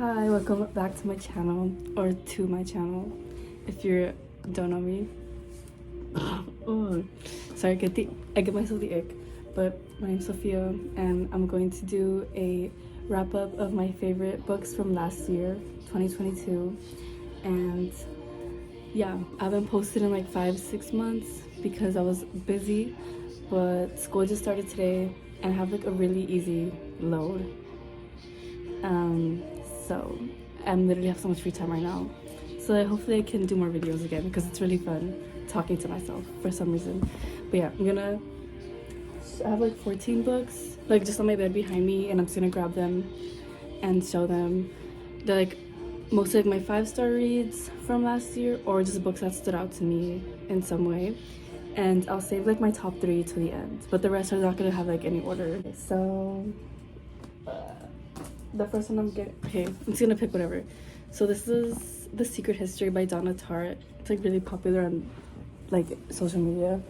Hi, welcome back to my channel, or to my channel, if you don't know me. Oh, sorry, I get myself the ick. But my name's Sophia, and I'm going to do a wrap-up of my favorite books from last year, 2022. And yeah, I haven't posted in like 5-6 months because I was busy, but school just started today, and I have like a really easy load. So I literally have so much free time right now. So hopefully I can do more videos again because it's really fun talking to myself for some reason. But yeah, I have like 14 books like just on my bed behind me, and I'm just gonna grab them and show them. They're like mostly like my 5-star reads from last year, or just books that stood out to me in some way. And I'll save like my top 3 to the end, but the rest are not gonna have like any order. Okay, so the first one I'm just gonna pick whatever. So this is The Secret History by Donna Tartt. It's like really popular on like social media,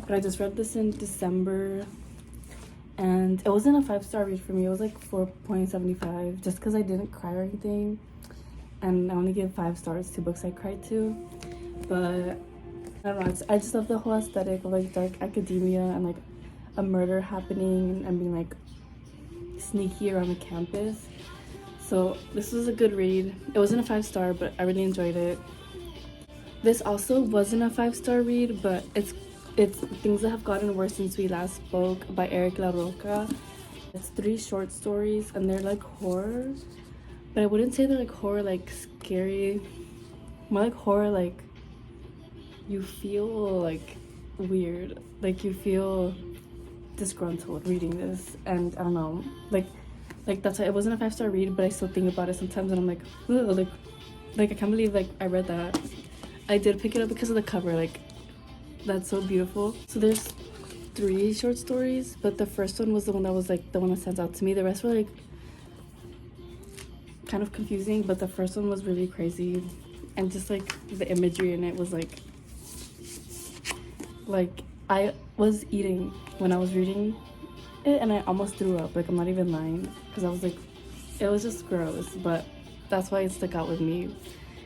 but I just read this in December, and it wasn't a 5-star read for me. It was like 4.75, just because I didn't cry or anything, and I only give 5 stars to books I cried to. But I don't know, I just love the whole aesthetic of like dark academia and like a murder happening and being like sneaky around the campus. So this was a good read. It wasn't a 5-star, but I really enjoyed it. This also wasn't a 5-star read, but it's Things That Have Gotten Worse Since We Last Spoke by Eric La Roca. It's 3 short stories, and they're like horror, but I wouldn't say they're like horror like scary, more like horror like you feel like weird, like you feel disgruntled reading this. And I don't know, like that's why it wasn't a 5-star read, but I still think about it sometimes, and I'm like, ugh, like I can't believe like I read that. I did pick it up because of the cover, like that's so beautiful. So there's 3 short stories, but the first one was the one that was like the one that stands out to me. The rest were like kind of confusing, but the first one was really crazy, and just like the imagery in it was like I was eating when I was reading it, and I almost threw up. Like, I'm not even lying, because I was like, it was just gross. But that's why it stuck out with me,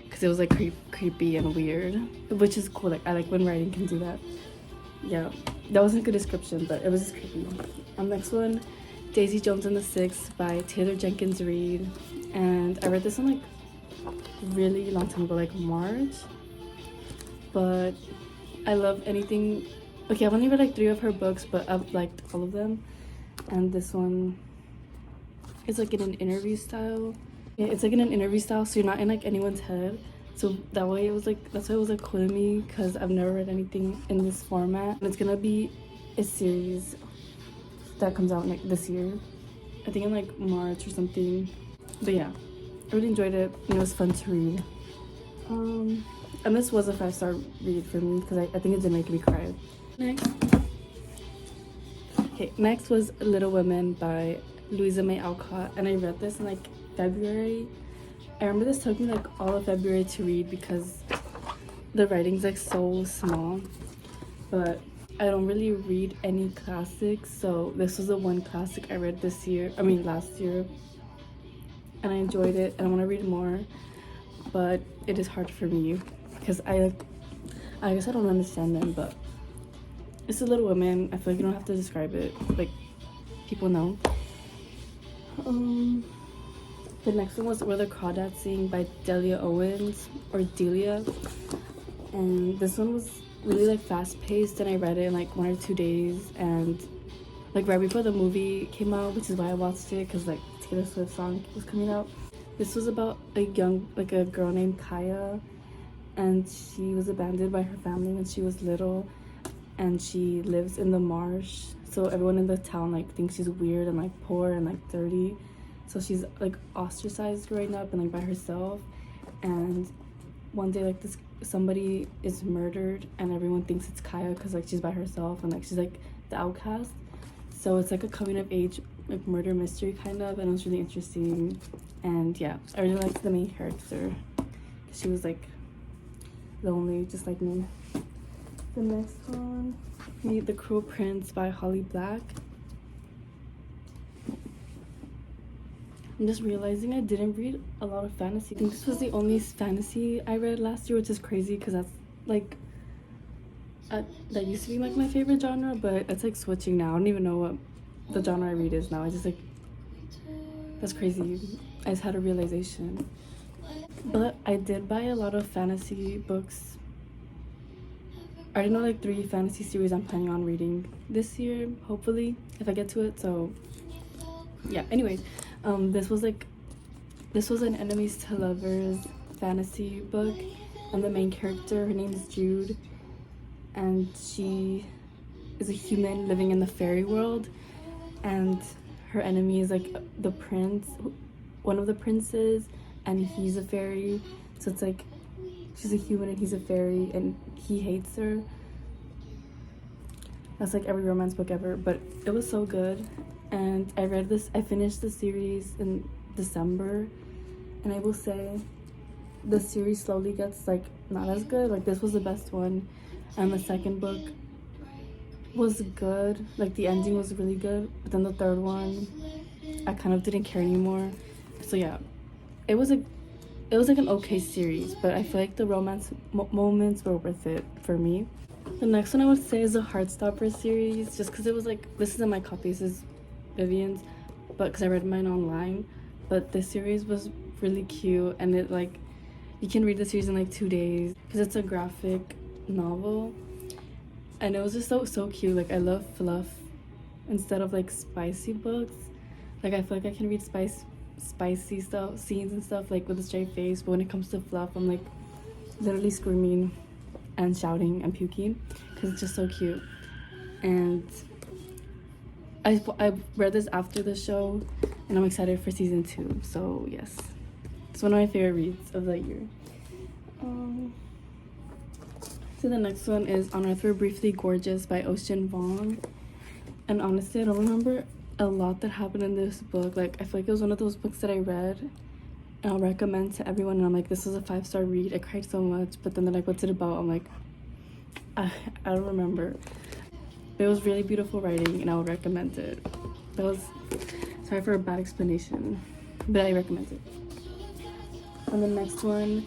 because it was like creepy and weird, which is cool. Like, I like when writing can do that. Yeah, that wasn't a good description, but it was just creepy. Next one, Daisy Jones and the Six by Taylor Jenkins Reid. And I read this one like really long time ago, like March. But I love anything. Okay, I've only read like 3 of her books, but I've liked all of them. And this one is like in an interview style. Yeah, it's like in an interview style, so you're not in like anyone's head. So that way that's why it was like cool to me, because I've never read anything in this format. And it's gonna be a series that comes out like this year, I think in like March or something. But yeah, I really enjoyed it, and it was fun to read. And this was a 5-star read for me, because I think it did make me cry. Next was Little Women by Louisa May Alcott, and I read this in like February. I remember this took me like all of February to read because the writing's like so small, but I don't really read any classics, so this was the one classic I read last year, and I enjoyed it, and I want to read more, but it is hard for me because I guess I don't understand them. But it's a Little Women. I feel like you don't have to describe it, like people know. The next one was Where the Crawdads Sing by Delia Owens, or Delia, and this one was really like fast-paced, and I read it in like 1 or 2 days, and like right before the movie came out, which is why I watched it, because like Taylor Swift's song was coming out. This was about a girl named Kaya, and she was abandoned by her family when she was little, and she lives in the marsh, so everyone in the town like thinks she's weird and like poor and like dirty. So she's like ostracized growing up and like by herself, and one day like somebody is murdered, and everyone thinks it's Kaya because like she's by herself, and like she's like the outcast. So it's like a coming of age like murder mystery kind of, and it was really interesting. And yeah, I really liked the main character. She was like lonely just like me. The next one, Meet the Cruel Prince by Holly Black. I'm just realizing I didn't read a lot of fantasy. I think this was the only fantasy I read last year, which is crazy because that's like that used to be like my favorite genre, but it's like switching now. I don't even know what the genre I read is now. I just like, that's crazy. I just had a realization. But I did buy a lot of fantasy books. I already know like 3 fantasy series I'm planning on reading this year, hopefully, if I get to it. So yeah, anyways, this was an enemies to lovers fantasy book, and the main character, her name is Jude, and she is a human living in the fairy world, and her enemy is like the prince, one of the princes, and he's a fairy. So it's like she's a human and he's a fairy, and he hates her. That's like every romance book ever, but it was so good. And I finished the series in December, and I will say the series slowly gets like not as good. Like this was the best one, and the second book was good. Like the ending was really good, but then the third one I kind of didn't care anymore. So yeah, it was like an okay series, but I feel like the romance moments were worth it for me. The next one I would say is the Heartstopper series, just because it was like, this isn't my copy, this is Vivian's, but because I read mine online. But this series was really cute, and it like, you can read the series in like 2 days because it's a graphic novel, and it was just so cute. Like I love fluff instead of like spicy books. Like I feel like I can read spicy stuff, scenes and stuff like with a straight face, but when it comes to fluff, I'm like literally screaming and shouting and puking because it's just so cute. And I read this after the show, and I'm excited for season 2. So yes, it's one of my favorite reads of the year. So the next one is On Earth We're Briefly Gorgeous by Ocean Vuong. And honestly, I don't remember a lot that happened in this book. Like I feel like it was one of those books that I read and I'll recommend to everyone, and I'm like, this was a 5-star read. I cried so much, but then they're like, what's it about? I'm like, I don't remember. But it was really beautiful writing, and I would recommend it. That was, sorry for a bad explanation, but I recommend it. And the next one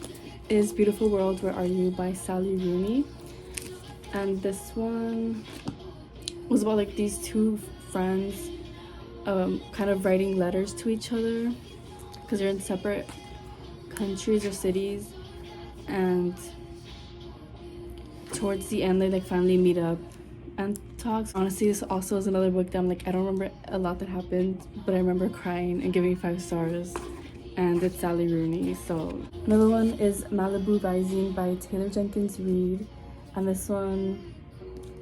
is Beautiful World, Where Are You by Sally Rooney. And this one was about like these 2 friends kind of writing letters to each other because they're in separate countries or cities, and towards the end they like finally meet up and talk. Honestly, this also is another book that I'm like, I don't remember a lot that happened, but I remember crying and giving 5 stars, and it's Sally Rooney. So another one is Malibu Rising by Taylor Jenkins Reid, and this one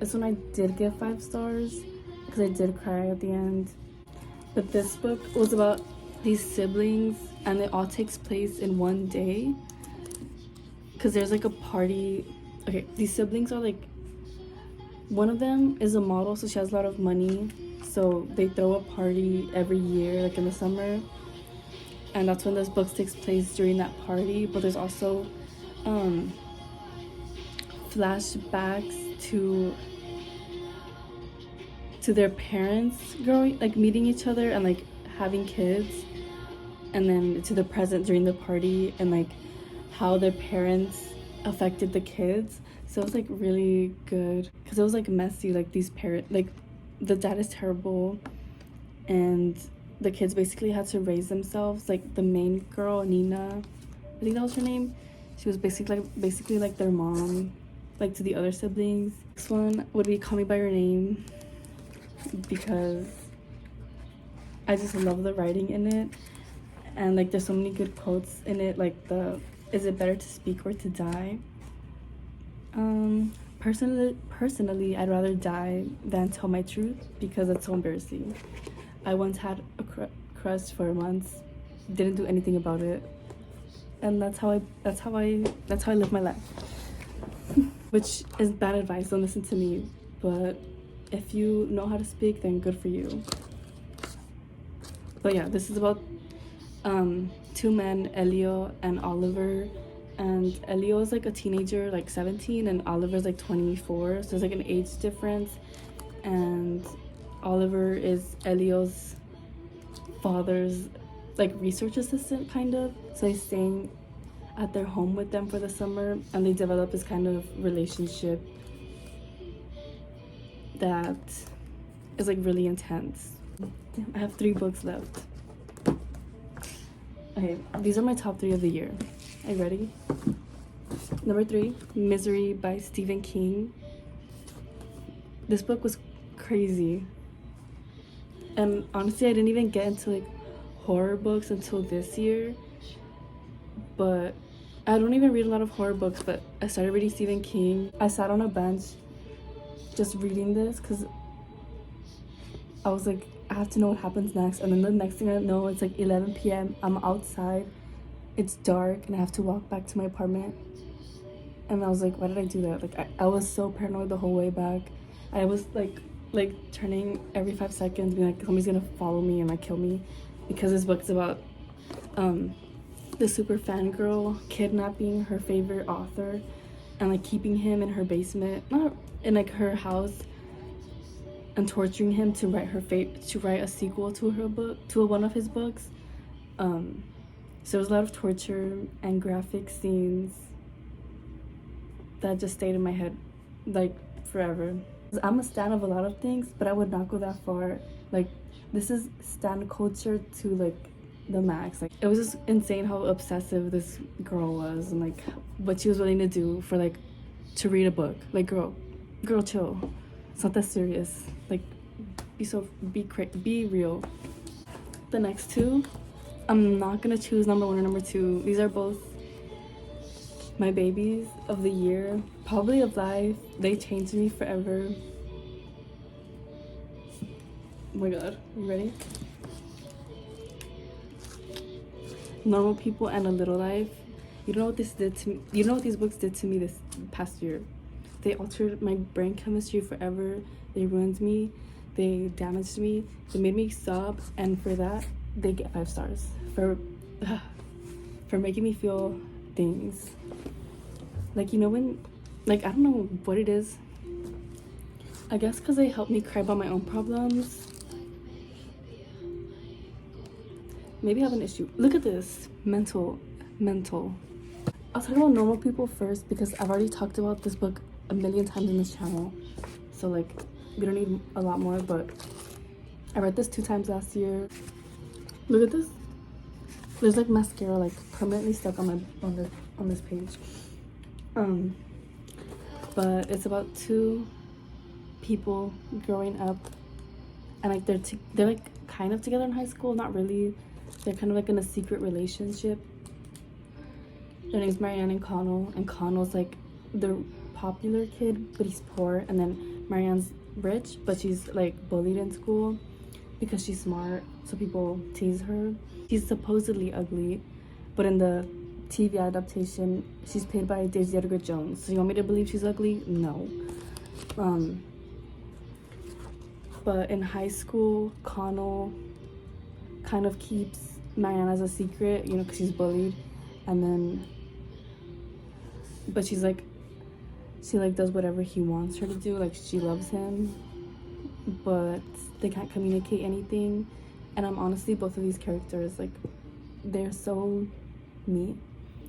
I did give 5 stars because I did cry at the end. But this book was about these siblings, and it all takes place in one day because there's like a party. Okay, these siblings are like, one of them is a model, so she has a lot of money, so they throw a party every year like in the summer, and that's when this book takes place, during that party. But there's also flashbacks to their parents growing, like meeting each other and like having kids, and then to the present during the party, and like how their parents affected the kids. So it was like really good because it was like messy. Like these parents, like the dad is terrible, and the kids basically had to raise themselves. Like the main girl, Nina, I think that was her name, she was basically like their mom, like to the other siblings. Next one would be Call Me By Your Name, because I just love the writing in it, and like there's so many good quotes in it, like the is it better to speak or to die? Personally, I'd rather die than tell my truth because it's so embarrassing. I once had a crush for months, didn't do anything about it, and that's how I live my life. Which is bad advice, don't listen to me, but if you know how to speak, then good for you. But yeah, this is about 2 men, Elio and Oliver. And Elio is like a teenager, like 17, and Oliver's like 24, so there's like an age difference. And Oliver is Elio's father's like research assistant kind of. So he's staying at their home with them for the summer, and they develop this kind of relationship that is like really intense. I have 3 books left. Okay, these are my top 3 of the year. Are you ready? Number 3, Misery by Stephen King. This book was crazy. And honestly, I didn't even get into like horror books until this year. But I don't even read a lot of horror books, but I started reading Stephen King. I sat on a bench just reading this because I was like, I have to know what happens next. And then the next thing I know, it's like 11 p.m. I'm outside. It's dark and I have to walk back to my apartment. And I was like, why did I do that? Like, I was so paranoid the whole way back. I was like turning every 5 seconds, being like, somebody's gonna follow me and like kill me, because this book's about the super fangirl kidnapping her favorite author and like keeping him in her basement, not in like her house, and torturing him to write a sequel to her book, to one of his books. So there's a lot of torture and graphic scenes that just stayed in my head like forever. I'm a stan of a lot of things, but I would not go that far. Like, this is stan culture to like the max. Like, it was just insane how obsessive this girl was, and like what she was willing to do for like to read a book. Like, girl, chill. It's not that serious. Like, be real. The next 2, I'm not gonna choose number 1 or number 2. These are both my babies of the year, probably of life. They changed me forever. Oh my god, you ready? Normal People and A Little Life. You know what this did to me? You know what these books did to me this past year? They altered my brain chemistry forever. They ruined me. They damaged me. They made me sob, and for that, they get 5 stars. For making me feel things. Like, you know, when, like, I don't know what it is. I guess because they helped me cry about my own problems. Maybe I have an issue. Look at this. Mental. I'll talk about Normal People first, because I've already talked about this book a million times in this channel. So, like, we don't need a lot more, but I read this 2 times last year. Look at this. There's, like, mascara, like, permanently stuck on this page. But it's about 2 people growing up, and like they're like kind of together in high school, not really. They're kind of like in a secret relationship. Their name's Marianne and Connell, and Connell's like the popular kid, but he's poor, and then Marianne's rich, but she's like bullied in school because she's smart, so people tease her. She's supposedly ugly, but in the TV adaptation, she's played by Daisy Edgar Jones. So you want me to believe she's ugly? No. But in high school, Connell kind of keeps Marianne as a secret, you know, because she's bullied. And then, but she's like, she like does whatever he wants her to do. Like, she loves him, but they can't communicate anything. And I'm honestly, both of these characters, like, they're so me.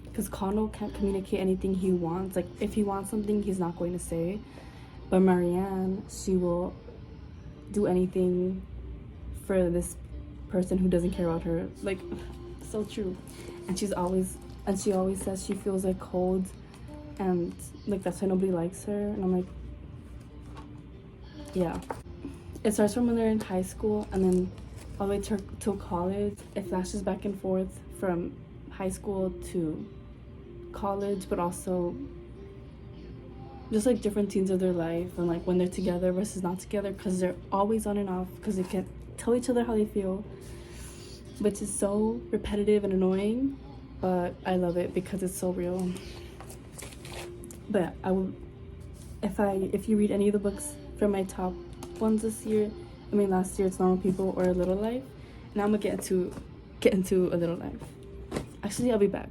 Because Connell can't communicate anything he wants. Like, if he wants something, he's not going to say. But Marianne, she will do anything for this person who doesn't care about her. Like, so true. And she always says she feels like cold, and like that's why nobody likes her. And I'm like, yeah. It starts from when they're in high school, and then all the way to college. It flashes back and forth from high school to college, but also just like different scenes of their life, and like when they're together versus not together, because they're always on and off, because they can't tell each other how they feel, which is so repetitive and annoying, but I love it because it's so real. But I will, if you read any of the books from my top ones this year, I mean last year, it's Normal People or A Little Life. Now I'm gonna get into A Little Life. Actually, I'll be back.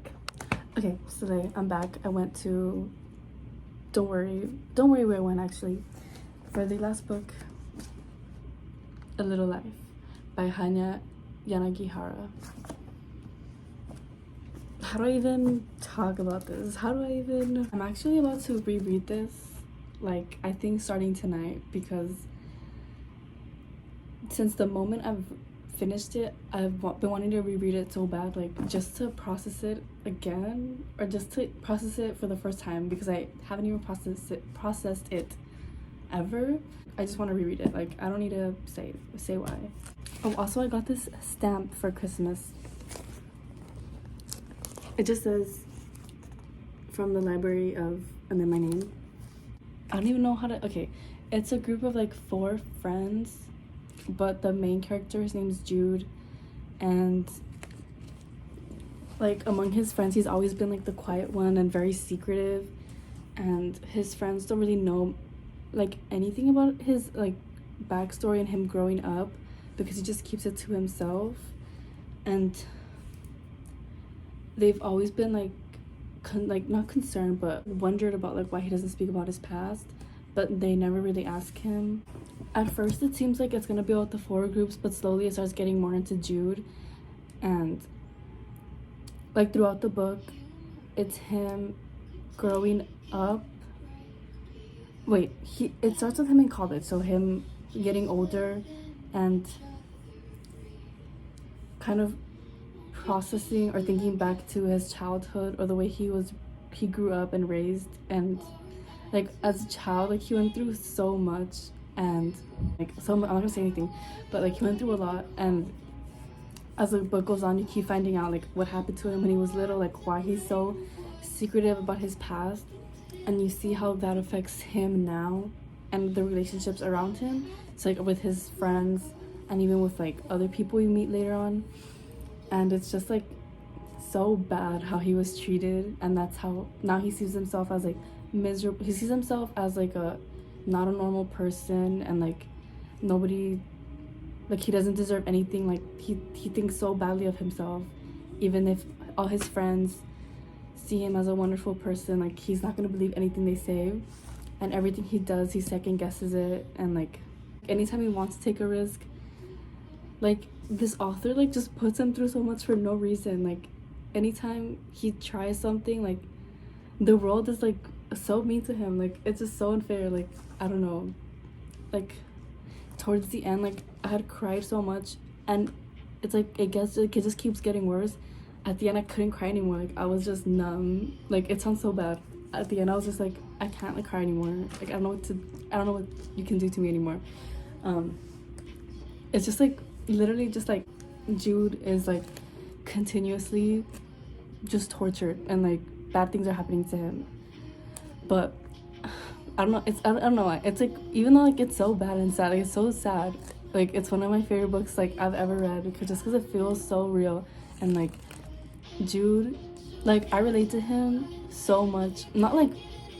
Okay, so today I'm back. I went to don't worry where I went, actually, for the last book, A Little Life by Hanya Yanagihara. how do I even talk about this? How do I even... I'm actually about to reread this, like, I think starting tonight, because since the moment I've finished it, I've been wanting to reread it so bad, like, just to process it again, or just to process it for the first time, because I haven't even processed it ever. I just want to reread it. Like, I don't need to say why. Oh, also I got this stamp for Christmas. It just says from the library of, and then my name. I don't even know how to, okay, it's a group of like 4 friends, but the main character, his name's Jude, and like among his friends he's always been like the quiet one and very secretive, and his friends don't really know like anything about his like backstory and him growing up, because he just keeps it to himself. And they've always been like not concerned, but wondered about like why he doesn't speak about his past, but they never really ask him. At first it seems like it's gonna be about the 4 groups, but slowly it starts getting more into Jude, and like throughout the book it's him growing up. It starts with him in college, so him getting older and kind of processing or thinking back to his childhood, or the way he grew up and raised, and like as a child, like he went through so much, and like I'm not gonna say anything, but like he went through a lot, and as the book goes on you keep finding out like what happened to him when he was little, like why he's so secretive about his past, and you see how that affects him now and the relationships around him. It's like with his friends and even with like other people you meet later on, and it's just like so bad how he was treated, and that's how now he sees himself as like miserable. He sees himself as like a not a normal person, and like nobody, like he doesn't deserve anything. Like he thinks so badly of himself, even if all his friends see him as a wonderful person, like he's not gonna believe anything they say, and everything he does he second guesses it, and like anytime he wants to take a risk, like this author like just puts him through so much for no reason. Like anytime he tries something, like the world is like so mean to him. Like it's just so unfair. Like I don't know, like towards the end, like I had cried so much, and it's like it just keeps getting worse. At the end I couldn't cry anymore. Like I was just numb. Like it sounds so bad. At the end I was just like, I can't like cry anymore. Like I don't know what you can do to me anymore. It's just like literally just like Jude is like continuously just tortured, and like bad things are happening to him, but I don't know, I don't know why. It's like, even though like it's so bad and sad, like it's so sad, like it's one of my favorite books like I've ever read, because it feels so real. And like Jude, like I relate to him so much, not like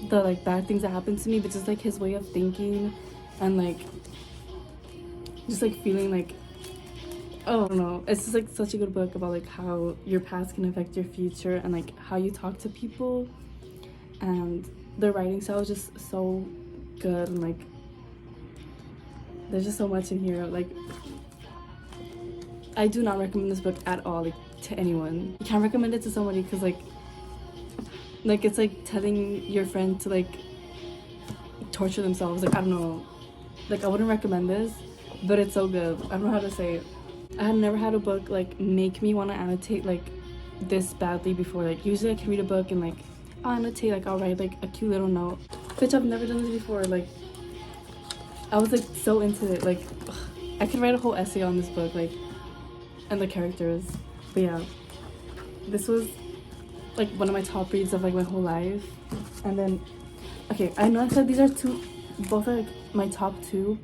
the like bad things that happen to me, but just like his way of thinking, and like just like feeling like, oh, I don't know, it's just like such a good book about like how your past can affect your future, and like how you talk to people, and the writing style is just so good, and like there's just so much in here. Like I do not recommend this book at all, like to anyone. You can't recommend it to somebody, because like it's like telling your friend to like torture themselves. Like I don't know, like I wouldn't recommend this, but it's so good. I don't know how to say it. I had never had a book like make me want to annotate like this badly before. Like usually I can read a book and like I'll annotate, like I'll write like a cute little note. Bitch, I've never done this before. Like I was like so into it. Like ugh, I could write a whole essay on this book, like, and the characters. But yeah, this was like one of my top reads of like my whole life. And then okay, I know I said these are both are like my top 2,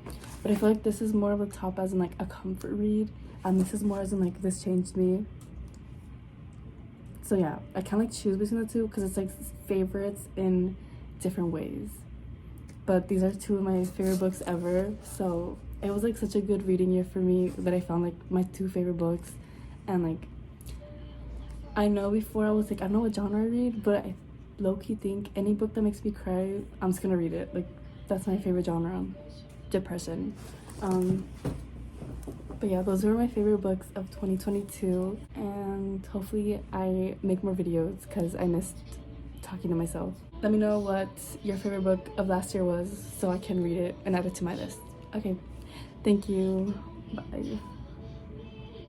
but I feel like this is more of a top as in like a comfort read, and this is more as in like this changed me. So yeah, I can't like choose between the 2, because it's like favorites in different ways, but these are 2 of my favorite books ever. So it was like such a good reading year for me that I found like my 2 favorite books. And like I know before I was like, I don't know what genre I read, but I low-key think any book that makes me cry, I'm just gonna read it. Like that's my favorite genre, depression. But yeah, those were my favorite books of 2022, and hopefully I make more videos because I missed talking to myself. Let me know what your favorite book of last year was so I can read it and add it to my list. Okay, thank you. Bye.